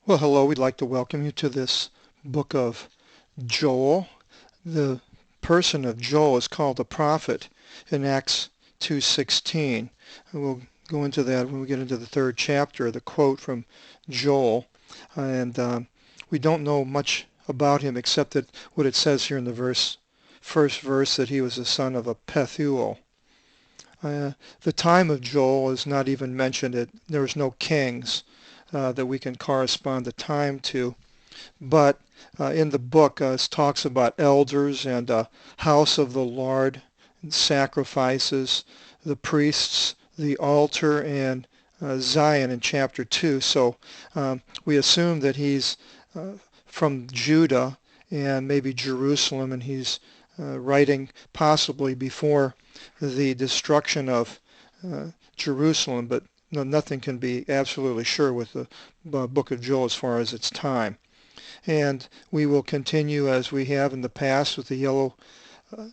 Well, hello. We'd like to welcome you to this book of Joel. The person of Joel is called the prophet in Acts 2:16. And we'll go into that when we get into the third chapter, the quote from Joel. And we don't know much about him except that what it says here in the first verse, that he was the son of a Pethuel. The time of Joel is not even mentioned. There's no kings that we can correspond the time to. But in the book, it talks about elders and house of the Lord, and sacrifices, the priests, the altar, and Zion in chapter 2. So we assume that he's from Judah and maybe Jerusalem, and he's writing possibly before the destruction of Jerusalem, but nothing can be absolutely sure with the book of Joel as far as its time. And we will continue as we have in the past with the yellow uh,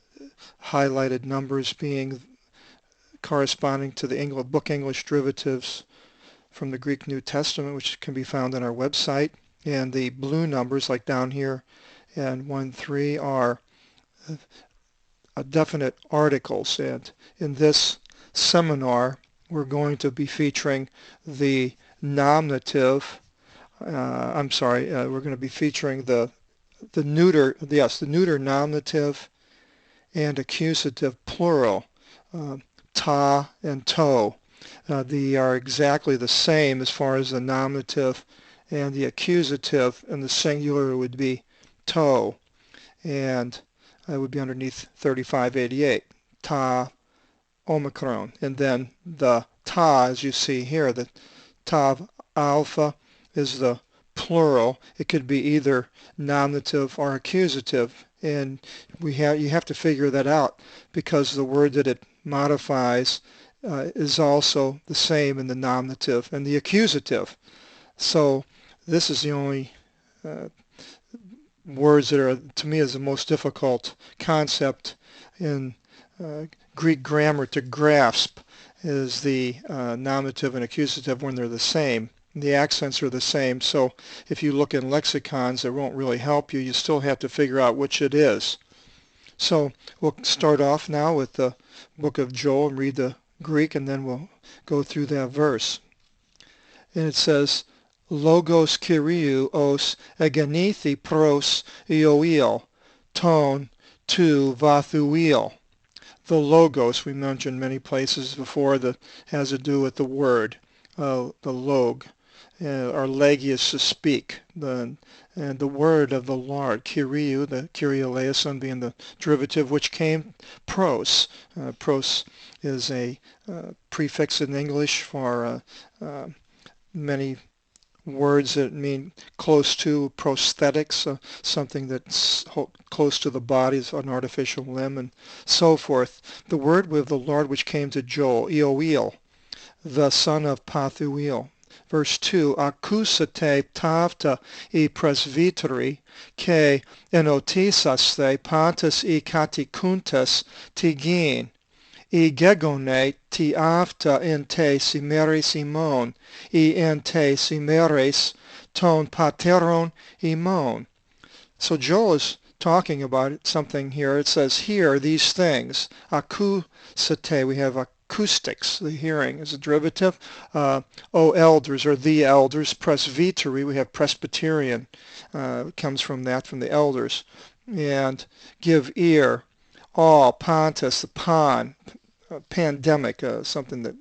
highlighted numbers being corresponding to the book English derivatives from the Greek New Testament, which can be found on our website. And the blue numbers, like down here and 1-3, are definite articles. And in this seminar, we're going to be featuring the nominative. We're going to be featuring the neuter nominative and accusative plural, uh, ta and to. They are exactly the same as far as the nominative, and the accusative and the singular would be to, and it would be underneath 3588, ta omicron. And then the ta, as you see here, the tav alpha is the plural. It could be either nominative or accusative, and you have to figure that out because the word that it modifies is also the same in the nominative and the accusative. So this is the only words that are, to me, is the most difficult concept in Greek grammar to grasp, is the nominative and accusative when they're the same. The accents are the same, so if you look in lexicons, it won't really help you. You still have to figure out which it is. So we'll start off now with the book of Joel and read the Greek, and then we'll go through that verse. And it says, Logos Kyriou os egenethi pros Ioel, ton tu vathuel. The logos we mentioned many places before that has to do with the word, the log, or legius to speak, and the word of the Lord, Kyriou, the Kyrieleison being the derivative, which came pros. Pros is a prefix in English for many words that mean close to, prosthetics, something that's close to the body, is an artificial limb, and so forth. The word with the Lord which came to Joel, Ioel, the son of Pethuel. Verse 2, Acusate tavta e presbyteri, ke enotisaste patas e catecuntas tigin, e gegone ti afta in te simeres imon, e in te simeres ton pateron imon. So Joel is talking about something here. It says, hear these things. Acusate, we have acoustics, the hearing is a derivative. O elders, or the elders. Presbytery, we have Presbyterian. Comes from that, from the elders. And give ear. All, Pontus, the pon, pandemic, something that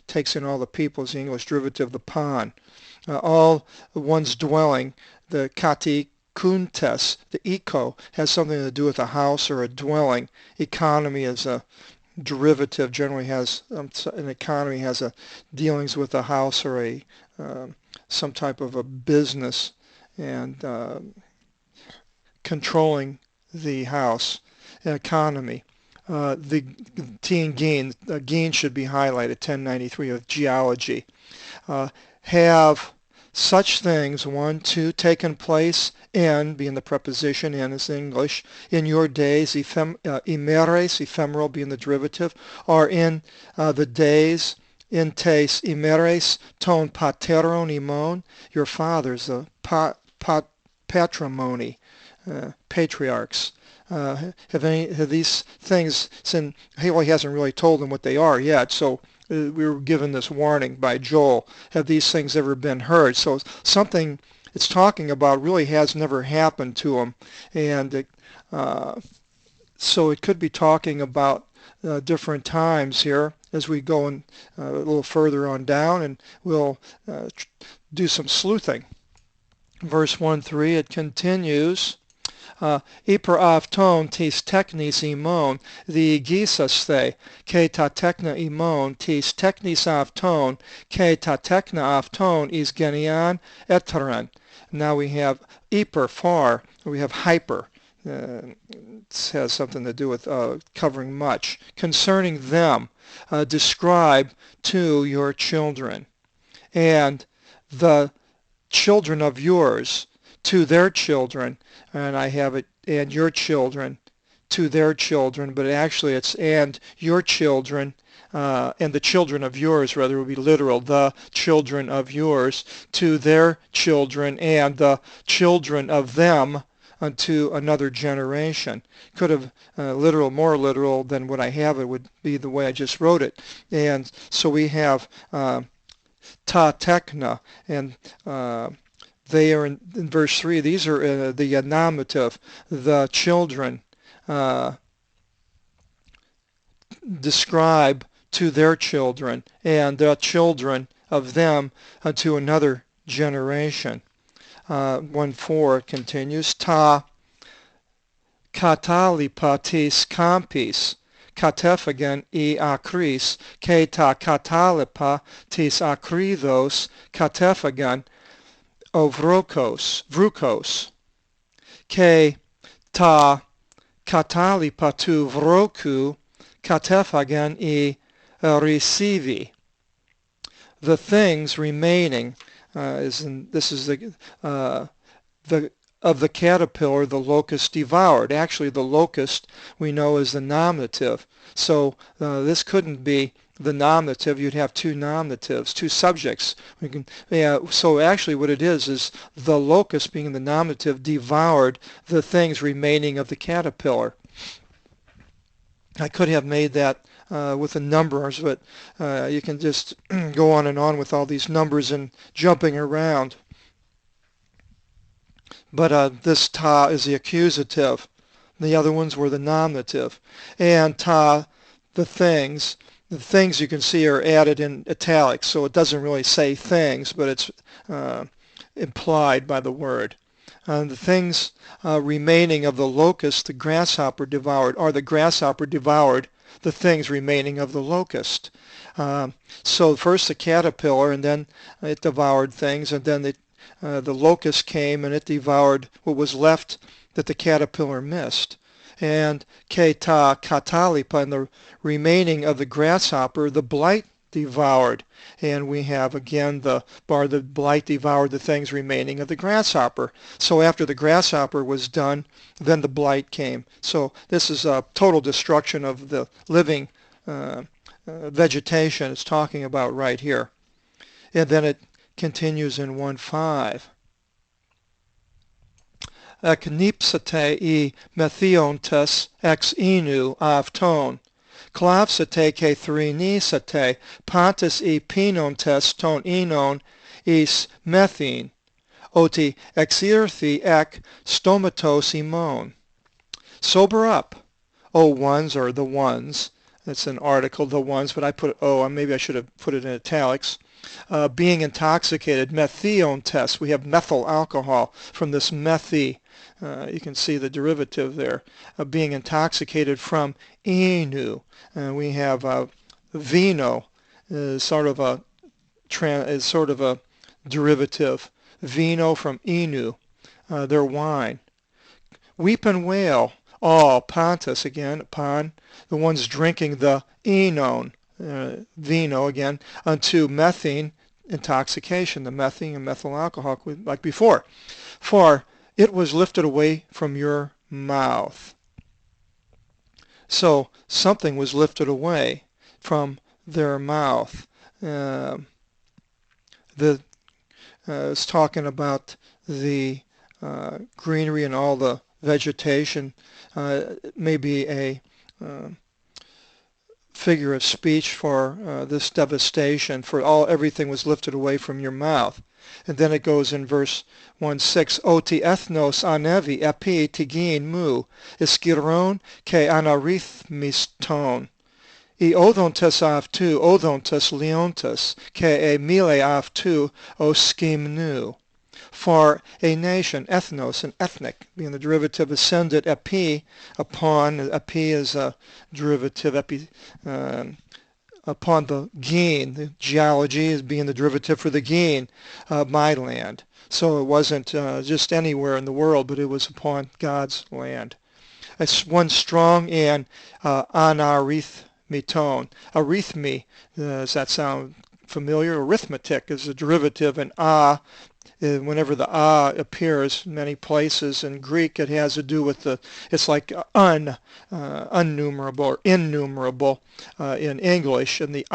takes in all the people, is the English derivative, the pon. All one's dwelling, the catecuntes, the eco, has something to do with a house or a dwelling. Economy is a derivative, generally has, an economy has a dealings with a house or a some type of a business, and controlling the house. Economy. The T and gain, gain should be highlighted, 1093 of geology. Have such things, 1, 2, taken place in, being the preposition in is English, in your days, emeres, ephemeral being the derivative, or in the days in tes imeres ton pateron imon, your fathers, the patrimony, patriarchs. Have these things, since he hasn't really told them what they are yet, so we were given this warning by Joel. Have these things ever been heard? So something it's talking about really has never happened to them, and so it could be talking about different times here as we go a little further on down, and we'll do some sleuthing. Verse 1-3, it continues. Iper avton tis technis imon, the gisasthe, ke ta techna imon, tis technis avton, ke ta techna avton is genian eteren. Now we have iper, far, we have hyper. It has something to do with covering much. Concerning them, describe to your children, and the children of yours to their children, and I have it, and your children to their children, but actually it's and your children, and the children of yours, rather, would be literal, the children of yours to their children, and the children of them unto another generation. Could have more literal than what I have. It would be the way I just wrote it. And so we have ta tekna, and they are in verse 3. These are the nominative, the children, describe to their children, and the children of them unto another generation. 1:4 continues, ta katalipatis campis, katef again e akris, ke ta katalipa tis akridos, katef again vrukos, ke ta katalipatu vroku, katef again e recivi. The things remaining this is the of the caterpillar, the locust devoured. Actually, the locust we know is the nominative. So this couldn't be the nominative. You'd have two nominatives, two subjects. So actually what it is the locust, being the nominative, devoured the things remaining of the caterpillar. I could have made that with the numbers, but you can just go on with all these numbers and jumping around. But this ta is the accusative. The other ones were the nominative. And ta, the things you can see are added in italics, so it doesn't really say things, but it's implied by the word. The things remaining of the locust, the grasshopper devoured, or the grasshopper devoured the things remaining of the locust. So first the caterpillar, and then it devoured things, and then the locust came and it devoured what was left that the caterpillar missed. And ke ta katalipa, and the remaining of the grasshopper, the blight devoured. And we have again the blight devoured the things remaining of the grasshopper. So after the grasshopper was done, then the blight came. So this is a total destruction of the living vegetation it's talking about right here. And then it continues in 1:5. Eknipsate e methiontes ex inu avton. Clavsate ke thrinisate pantes e pinontes ton enon is methin. Oti exirthi ek stomatos imon. Sober up, O ones, or the ones. It's an article, the ones, but I put maybe I should have put it in italics. Being intoxicated, methiontes. We have methyl alcohol from this methi. You can see the derivative there. Being intoxicated from inu. We have vino is sort of a derivative. Vino from inu, their wine. Weep and wail, all pantas again, upon the ones drinking the enon, vino again, unto methine, intoxication, the methine and methyl alcohol, like before. For it was lifted away from your mouth. So something was lifted away from their mouth. uh, the it's talking about the greenery and all the vegetation. Maybe a figure of speech for this devastation, for everything was lifted away from your mouth. And then it goes in verse 1:6, Oti ethnos anevi epi tigin mu, iskiron ke anarithmiston. I odontes avtu, odontes leontes, ke e mile avtu oskimnu. For a nation, ethnos, and ethnic, being the derivative, ascended epi, upon, epi is a derivative, upon the gain. The geology is being the derivative for the gain, my land. So it wasn't just anywhere in the world, but it was upon God's land. It's one strong and anarithmeton. Arithme, does that sound familiar? Arithmetic is a derivative, and whenever the appears in many places in Greek, it has to do with it's like unnumerable or innumerable in English, and the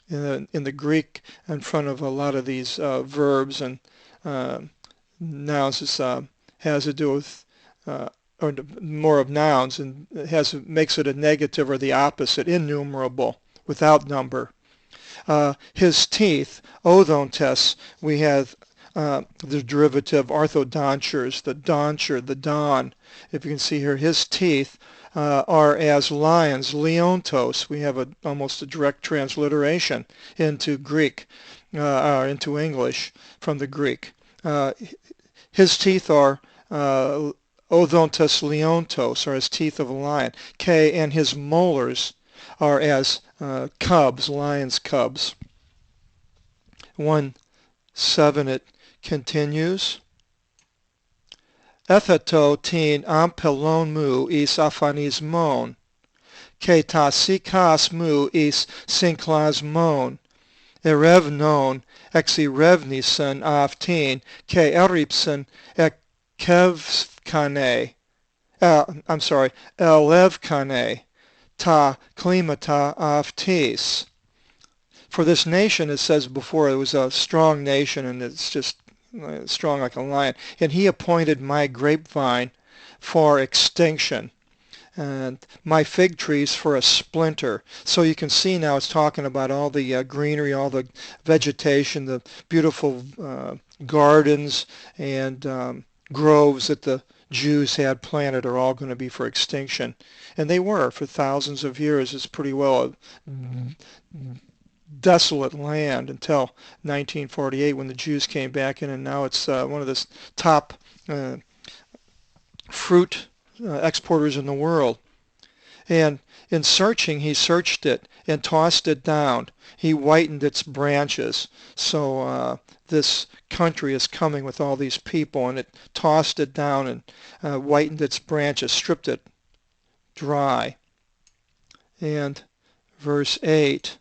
in the Greek in front of a lot of these verbs and nouns has to do with or more of nouns, and makes it a negative or the opposite, innumerable, without number. His teeth, odontes, we have the derivative orthodontures, the donture, the don. If you can see here, his teeth are as lions, leontos. We have almost a direct transliteration into Greek, into English from the Greek. His teeth are odontos leontos, or as teeth of a lion. And his molars are as cubs, lion's cubs. 1:7 it continues. Ethato tin ampelon mu is aphanis mon, ke ta sikas mu is synklas mon, erevnon exirevnison aftin, ke eripson ekevkane, elevkane, ta klimata aftis. For this nation, it says before, it was a strong nation, and it's just strong like a lion. And he appointed my grapevine for extinction, and my fig trees for a splinter. So you can see now it's talking about all the greenery, all the vegetation, the beautiful gardens and groves that the Jews had planted are all going to be for extinction. And they were for thousands of years. It's pretty well a desolate land until 1948 when the Jews came back in, and now it's one of the top fruit exporters in the world. And in searching, he searched it and tossed it down. He whitened its branches. So this country is coming with all these people, and it tossed it down and whitened its branches, stripped it dry. And verse 8,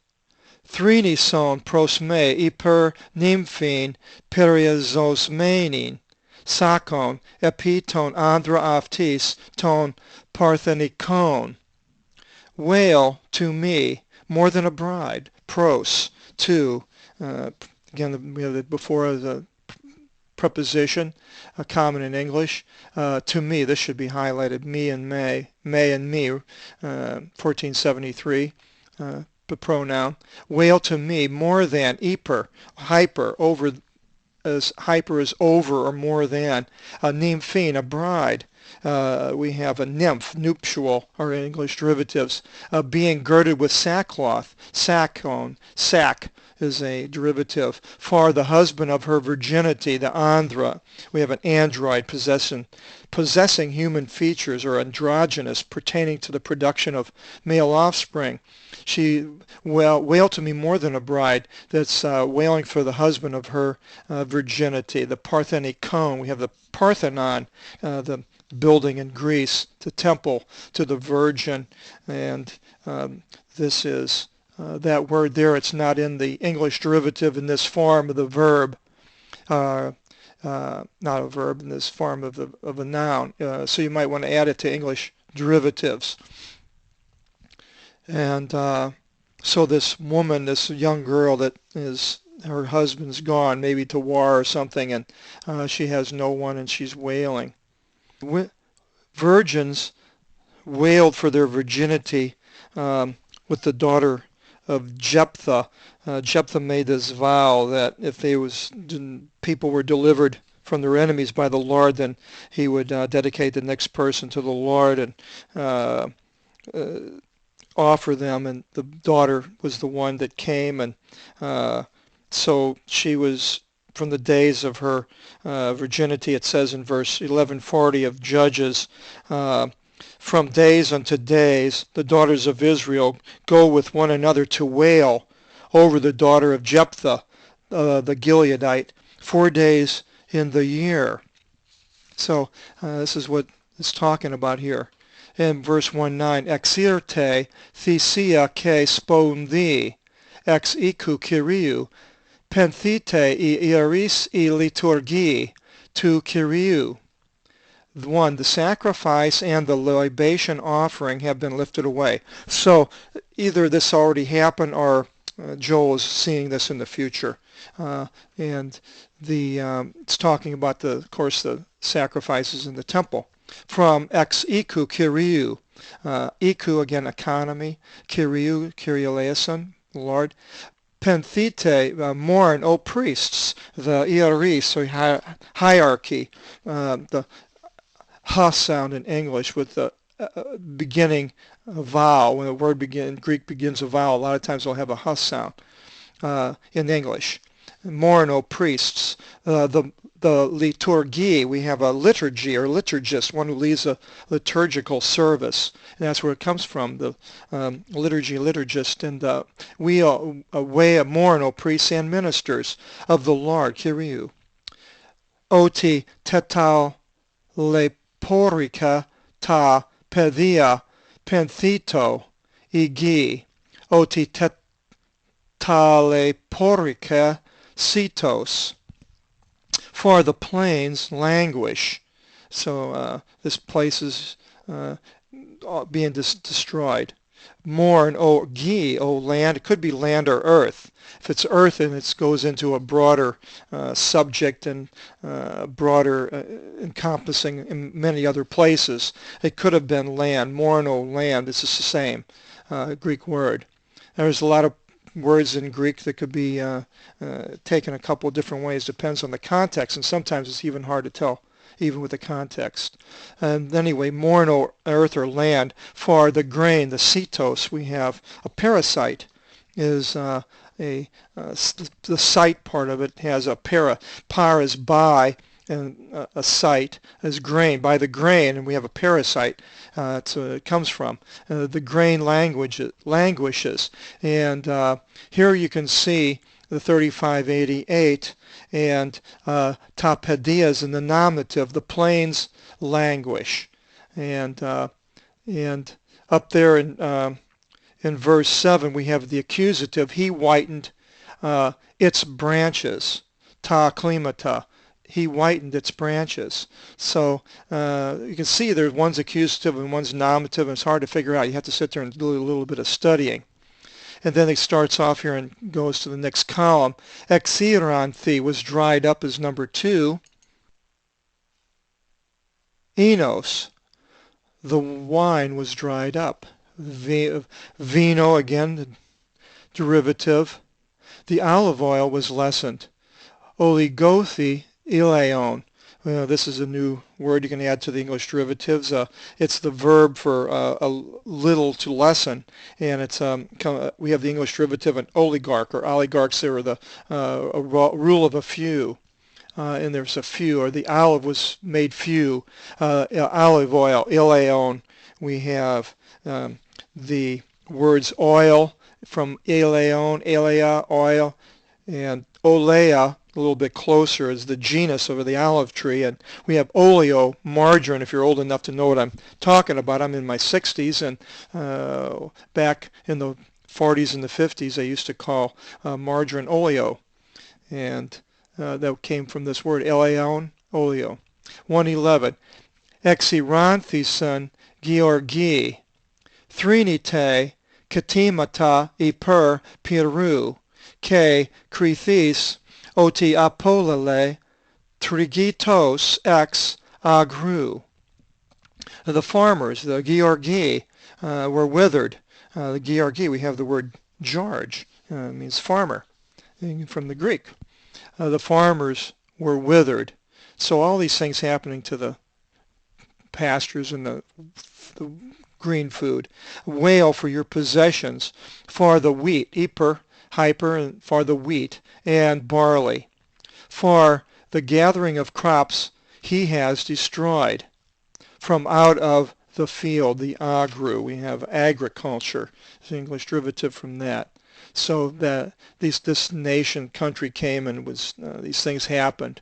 Thrinison pros me hyper nymphin periazosmenin, sakon epiton andra aftis ton parthenikon. Wail to me more than a bride, pros, to, again we have it before the preposition, common in English, to me, this should be highlighted, me and may and me, 1473, the pronoun. Wail to me more than, hyper, over, as hyper is over or more than, a nymphine, a bride. We have a nymph, nuptial, or English derivatives, being girded with sackcloth, sackon, sack is a derivative, for the husband of her virginity, the andra. We have an android possessing human features, or androgynous, pertaining to the production of male offspring. She wailed to me more than a bride, that's wailing for the husband of her virginity, the Parthenikon. We have the Parthenon, the building in Greece, the temple to the Virgin, and this is that word there. It's not in the English derivative in this form of the verb, not a verb, in this form of a noun. So you might want to add it to English derivatives. And So this woman, this young girl that is, her husband's gone, maybe to war or something, and she has no one and she's wailing. Virgins wailed for their virginity with the daughter of Jephthah. Jephthah made this vow that if people were delivered from their enemies by the Lord, then he would dedicate the next person to the Lord and uh, uh, offer them. And the daughter was the one that came, and so she was from the days of her virginity. It says in verse 1140 of Judges. From days unto days, the daughters of Israel go with one another to wail over the daughter of Jephthah, the Gileadite, 4 days in the year. So this is what it's talking about here. In verse 1:9, Exirte thesia ke spon thee, ex iku Kyriou, penthite I iris I liturgi, to Kyriou. 1. The sacrifice and the libation offering have been lifted away. So either this already happened or Joel is seeing this in the future. And it's talking about, of course, the sacrifices in the temple. From ex iku Kyriou. Iku, again, economy. Kyriou, Kyrie eleison, Lord. Penthite, mourn, O priests. The Iaris, so hierarchy. The ha sound in English with the beginning vowel. When a word Greek begins a vowel, a lot of times they'll have a ha sound in English. Mourn, O priests. The liturgy, we have a liturgy or liturgist, one who leads a liturgical service. And that's where it comes from, the liturgy, liturgist. And we mourn, O priests and ministers of the Lord, Kyriou. Oti tetao le porica ta pedia penthito igi oti tetale porica cetos. For the plains languish. So this place is being destroyed. Mourn, O Gi, O land. It could be land or earth. If it's earth, and it goes into a broader subject and broader encompassing in many other places. It could have been land. Mourn, O land. This is the same Greek word. There's a lot of words in Greek that could be taken a couple of different ways. Depends on the context, and sometimes it's even hard to tell, even with the context. And anyway, mourn, O earth or land, for the grain, the cetos. We have a parasite is the site part of it has a par is by, and a site is grain, by the grain, and we have a parasite. So it comes from the grain languishes, and here you can see the 3588 and tapedias in the nominative. The plains languish, and up there in verse 7 we have the accusative. He whitened its branches, ta klimata. He whitened its branches. So you can see there's one's accusative and one's nominative, and it's hard to figure out. You have to sit there and do a little bit of studying. And then it starts off here and goes to the next column. Exiranthi was dried up as number 2. Enos, the wine was dried up. Vino, again, the derivative. The olive oil was lessened. Oligothi, Ileon. Well, this is a new word you can add to the English derivatives. It's the verb for a little, to lessen, and it's we have the English derivative an oligarch or oligarchs. They were the rule of a few, and there's a few. Or the olive was made few. Olive oil, Ileon. We have the words oil from Ileon, Elea, oil, and olea. A little bit closer is the genus of the olive tree, and we have oleo, margarine. If you're old enough to know what I'm talking about, I'm in my 60s, and back in the 40s and the 50s I used to call margarine oleo, and that came from this word eleon, oleo. 111. Exiranthes son Georgi, Trinite katimata iper piru, ke krithis oti apolale trigitos ex agru. The farmers, the Georgi, were withered. The Georgi, we have the word George, means farmer, from the Greek. The farmers were withered. So all these things happening to the pastures and the green food. Wail for your possessions, for the wheat, hyper, and for the wheat, and barley. For the gathering of crops he has destroyed. From out of the field, the agru, we have agriculture, it's an English derivative from that. So that this nation, country came and these things happened.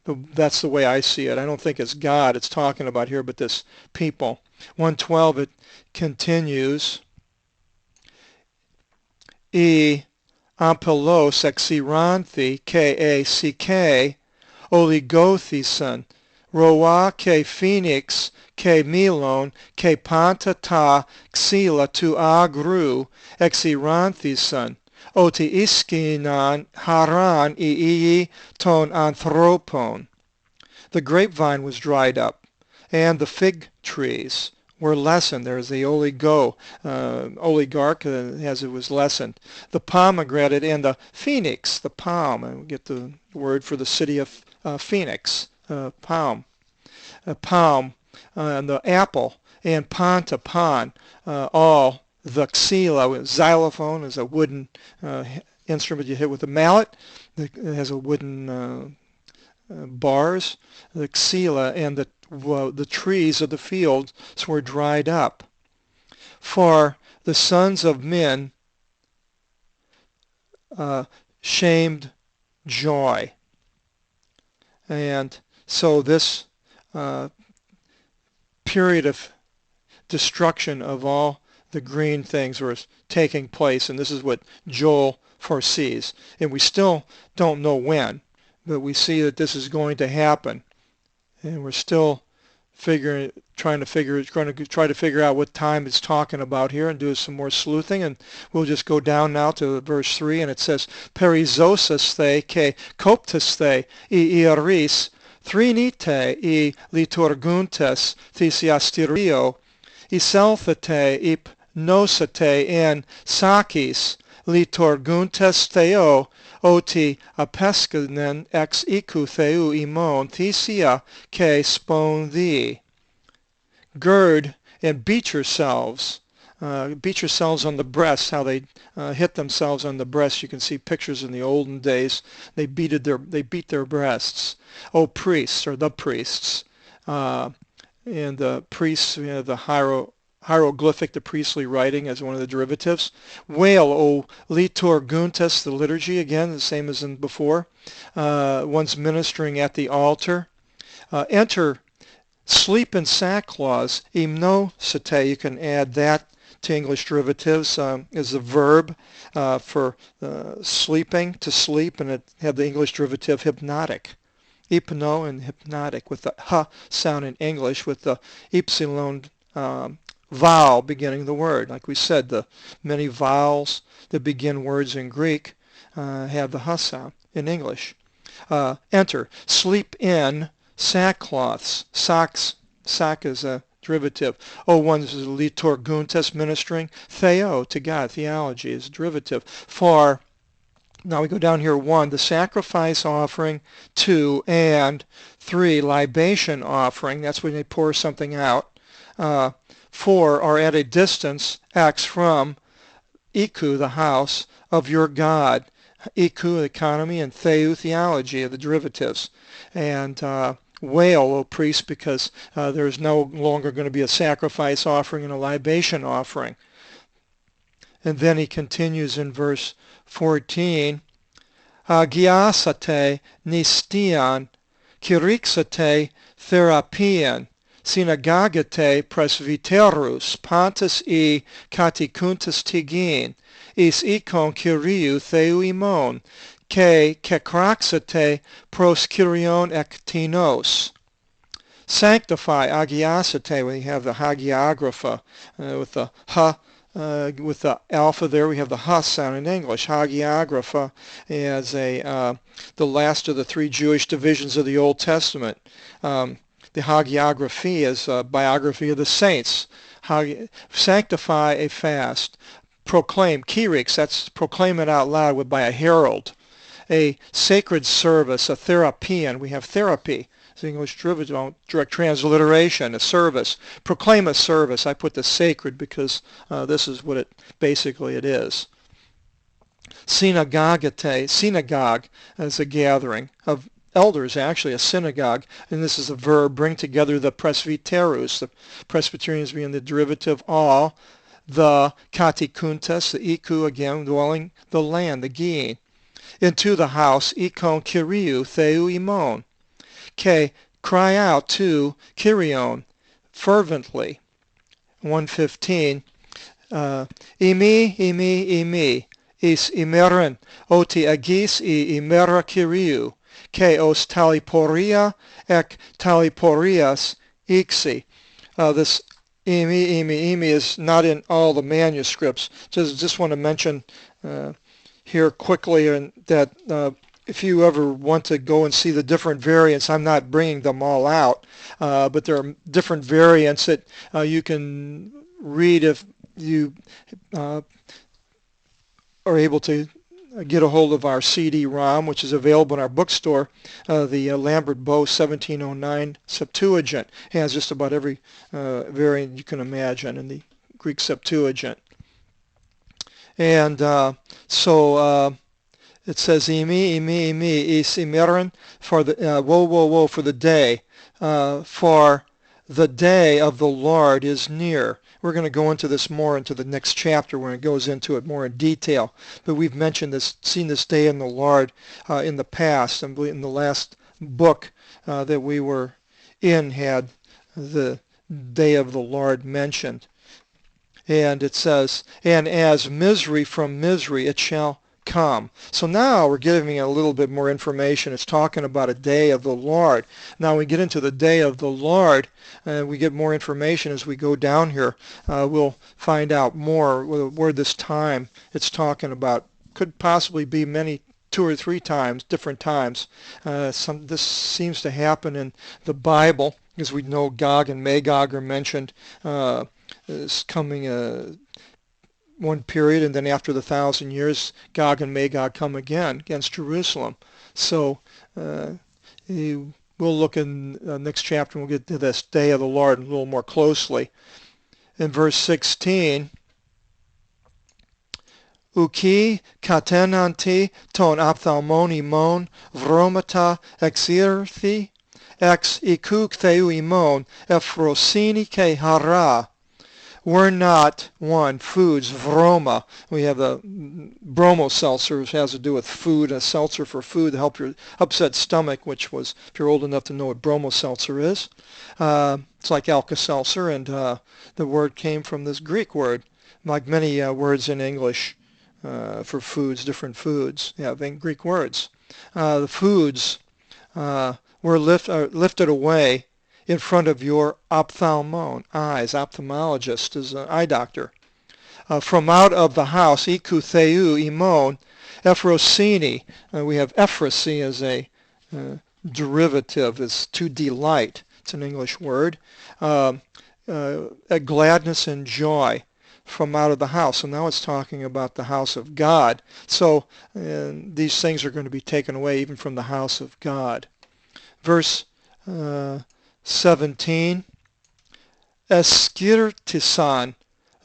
That's the way I see it. I don't think it's God it's talking about here, but this people. 112, it continues. E ampelos exiranthi k oligothisan roa ke phoenix ke milon ke panta ta xila tu agru exiranthisan oti iskinan haran ii ton anthropon. The grapevine was dried up, and the fig trees were lessened. There's the oligarch, as it was lessened. The pomegranate and the phoenix, the palm, and we get the word for the city of Phoenix, palm, and the apple, and panta, pan, all the xyla. Xylophone is a wooden instrument you hit with a mallet. It has a wooden bars. The xyla and the trees of the fields were dried up. For the sons of men shamed joy. And so this period of destruction of all the green things was taking place, and this is what Joel foresees. And we still don't know when, but we see that this is going to happen, and we're still trying to figure out what time it's talking about here, and do some more sleuthing. And we'll just go down now to verse 3, and it says, Perizosas the ke koptas the iris trinite I liturguntes thesiastirio iselthete ipnosate en sakis liturguntes theo oti apeskanen ex iku theu imon thesia ke spon thee. Gird and beat yourselves on the breasts, how they hit themselves on the breasts. You can see pictures in the olden days. They beat their breasts. O priests, or the priests, and the priests, the hieroglyphic, the priestly writing as one of the derivatives. Wail, O liturguntes, the liturgy, again, the same as in before. One's ministering at the altar. Enter, sleep in sackcloths, imnosate, you can add that to English derivatives as a verb for sleeping, to sleep, and it had the English derivative hypnotic. Hypno and hypnotic, with the h sound in English, with the epsilon vowel beginning the word. Like we said, the many vowels that begin words in Greek have the h sound in English. Enter, sleep in sackcloths. Sack is a derivative. One's liturguntes, ministering. Theo, to God, theology is derivative. For, now we go down here, 1, the sacrifice offering, 2, and 3, libation offering. That's when they pour something out. 4, are at a distance, X, from Iku, the house of your God. Iku, economy, and Theu, theology, of the derivatives. And wail, O priest, because there's no longer going to be a sacrifice offering and a libation offering. And then he continues in verse 14, Agiasate nistian, kirixate therapian, synagogate presbyterus, pantas e catecuntas tigin, is ikon kyriou theu imon, ke kekraxate pros kyrion ektinos. Sanctify, agiasate, we have the hagiographa with the ha with the alpha there, we have the H sound in English. Hagiographa as the last of the three Jewish divisions of the Old Testament. The hagiography is a biography of the saints. Sanctify a fast. Proclaim, kyrios, that's proclaim it out loud by a herald. A sacred service, a therapian. We have therapy. It's English derivative, direct transliteration, a service. Proclaim a service. I put the sacred because this is what it basically it is. Synagogate, synagogue is a gathering of elders, actually a synagogue, and this is a verb, bring together the presbyteros, the Presbyterians being the derivative all, the katikuntas, the iku again, dwelling, the land, the gene, into the house, ikon kyriou, theu imon. Okay, cry out to Kyrion fervently. 115. Imi, is imeren, oti agis I imera Kyriou, ke os taliporia ek taliporias ixi. This imi is not in all the manuscripts. Just want to mention here quickly that if you ever want to go and see the different variants, I'm not bringing them all out, but there are different variants that you can read if you are able to get a hold of our CD-ROM, which is available in our bookstore. The Lambert Bow 1709 Septuagint has just about every variant you can imagine in the Greek Septuagint. And so it says, imi, is imeron, for the, woe, for the day, for the day of the Lord is near. We're going to go into this more into the next chapter when it goes into it more in detail. But we've mentioned this, seen this day in the Lord in the past. And in the last book that we were in had the day of the Lord mentioned. And it says, and as misery from misery it shall come. So now we're giving a little bit more information. It's talking about a day of the Lord. Now we get into the day of the Lord, and we get more information as we go down here. We'll find out more where this time it's talking about. Could possibly be many, 2 or 3 times, different times. This seems to happen in the Bible, as we know Gog and Magog are mentioned as coming one period, and then after the 1,000 years, Gog and Magog come again against Jerusalem. So we'll look in the next chapter, and we'll get to this day of the Lord a little more closely. In verse 16, Uki katenanti ton ophthalmoni mon vromata exirthi ex ikuk theu imon ephrosini ke hara. We're not, one, foods, vroma. We have the bromo seltzer, which has to do with food, a seltzer for food to help your upset stomach, which was, if you're old enough to know what bromo seltzer is. It's like Alka-Seltzer, and the word came from this Greek word, like many words in English for foods, different foods. Yeah, Greek words. The foods were lifted away in front of your ophthalmon, eyes. Ophthalmologist is an eye doctor. From out of the house, iku theu imon, ephrosini. We have ephrosi as a derivative, is to delight. It's an English word. A gladness and joy from out of the house. So now it's talking about the house of God. So these things are going to be taken away even from the house of God. Verse 17, Eskirtisan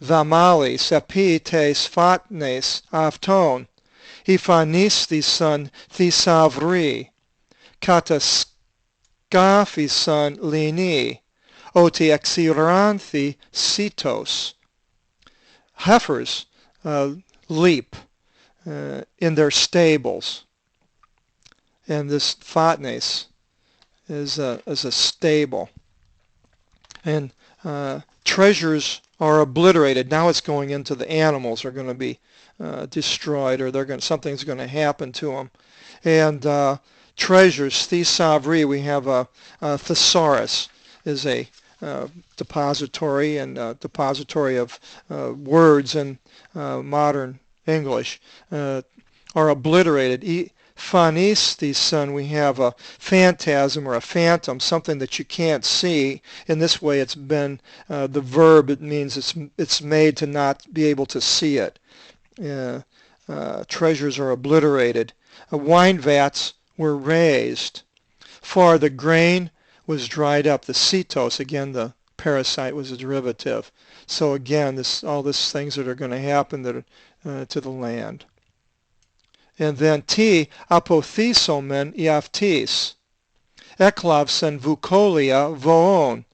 vamalis epites fatnes afton, Iphanisthison thisavri, Kataskaphisan lini, oti exiranthi citos. Heifers leap in their stables, and this fatnes is a stable, and treasures are obliterated. Now it's going into the animals are going to be destroyed, or something's going to happen to them. And treasures, thesavri, we have a thesaurus, is a depository and depository of words in modern English, are obliterated. Phanistheson, we have a phantasm or a phantom, something that you can't see. In this way, it's been the verb. It means it's made to not be able to see it. Treasures are obliterated. Wine vats were raised. For the grain was dried up. The cetos, again, the parasite was a derivative. So again, all these things that are going to happen that are, to the land. And then T, apothesomen iaftis. Eklavsen vukolia voon.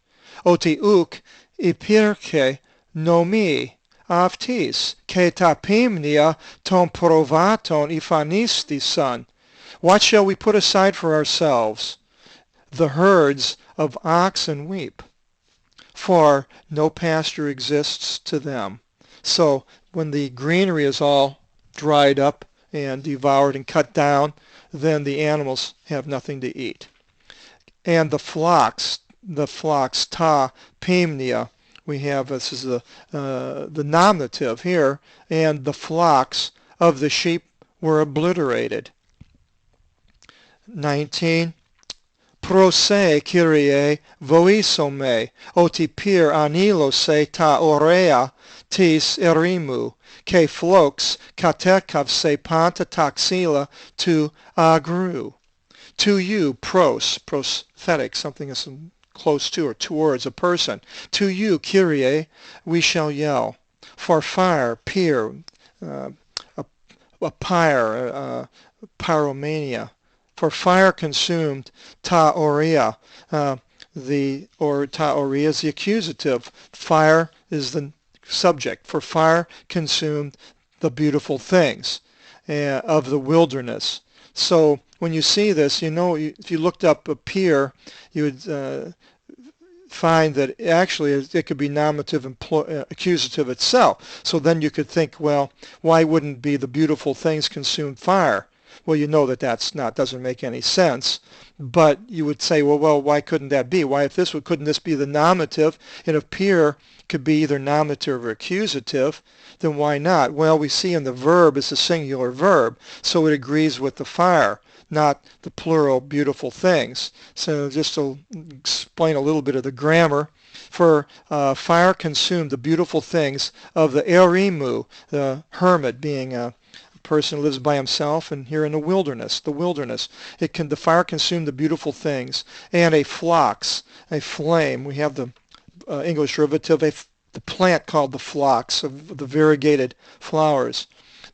Oti uk ipirke nomi aftis. Ke tapimnia ton provaton ifanisthison. What shall we put aside for ourselves? The herds of oxen weep, for no pasture exists to them. So when the greenery is all dried up and devoured and cut down, then the animals have nothing to eat. And the flocks ta pimnia, we have, this is the nominative here, and the flocks of the sheep were obliterated. 19. Prose Kyrie voisome, oti pir anilose ta aurea tis erimu, ke flox katekav se panta taxila tu agru. To you, prosthetic, something is close to or towards a person. To you, Kyrie, we shall yell. For fire, pir, a pyre, pyromania. For fire consumed ta aurea, ta aurea is the accusative. Fire is the subject. For fire consumed the beautiful things of the wilderness. So when you see this, you know, if you looked up a peer, you would find that actually it could be nominative and accusative itself. So then you could think, well, why wouldn't be the beautiful things consume fire? Well, you know that doesn't make any sense. But you would say, well, why couldn't that be? Why, if couldn't this be the nominative? And if peer could be either nominative or accusative, then why not? Well, we see in the verb it's a singular verb, so it agrees with the fire, not the plural beautiful things. So just to explain a little bit of the grammar, for fire consumed the beautiful things of the erimu, the hermit, being a person who lives by himself, and here in the wilderness, the fire consumed the beautiful things, and a phlox, a flame. We have the English derivative, the plant called the phlox, of the variegated flowers.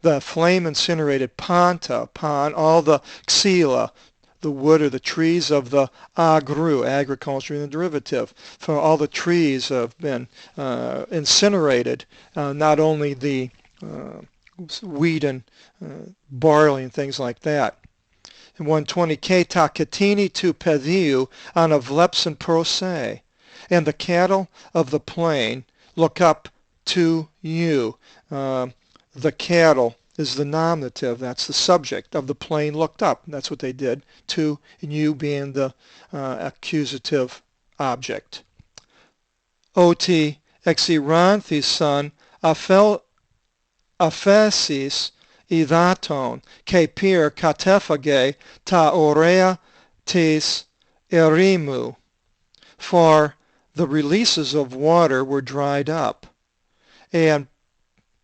The flame incinerated panta, all the xyla, the wood or the trees of the agru, agriculture in the derivative. For all the trees have been incinerated, not only the wheat and barley and things like that. In 120, Keta katini tu pediu anavlepsen prose, and the cattle of the plain look up to you. The cattle is the nominative, that's the subject of the plain looked up. That's what they did, to, and you being the accusative object. Oti exiranthes son aphesis idaton, ke pir katephage ta aurea tis erimu. For the releases of water were dried up, and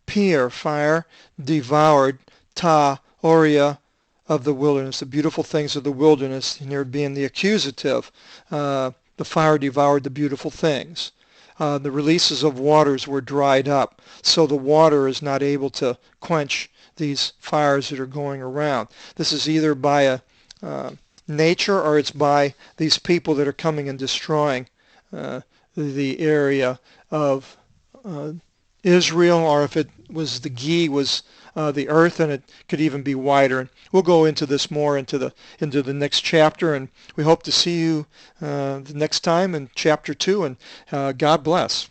pir, fire, devoured ta aurea of the wilderness, the beautiful things of the wilderness, and here being the accusative. The fire devoured the beautiful things. The releases of waters were dried up, so the water is not able to quench these fires that are going around. This is either by nature, or it's by these people that are coming and destroying the area of Israel, or if it was the the earth, and it could even be wider. And we'll go into this more into the next chapter, and we hope to see you the next time in chapter 2, and God bless.